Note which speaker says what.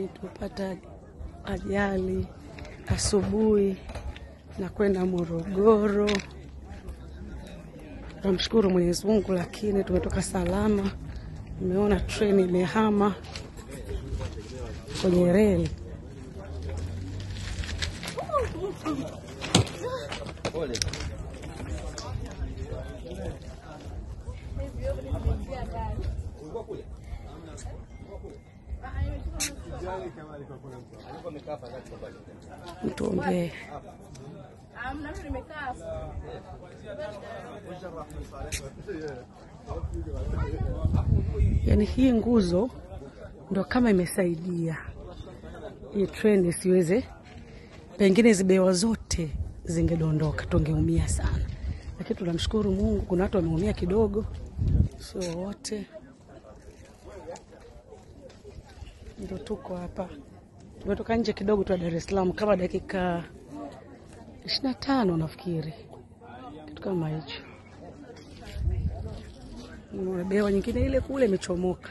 Speaker 1: Tupata ajali asubuhi na kwenda Morogoro. Tunamshukuru Mwenyezi Mungu, lakini tumetoka salama. Nimeona treni imehama kwenye reli. Mtuombee. Yani hii nguzo ndo kama imesaidia hii treni siweze, pengine zibewa zote zingedondoka, tungeumia sana. Lakini tunamshukuru Mungu, kuna watu wameumia kidogo, sio wote. Ndio tuko hapa. Tumetoka nje kidogo tu Dar es Salaam kama dakika 25 nafikiri. Kitu kama hicho. Bewa nyingine ile kule imechomoka.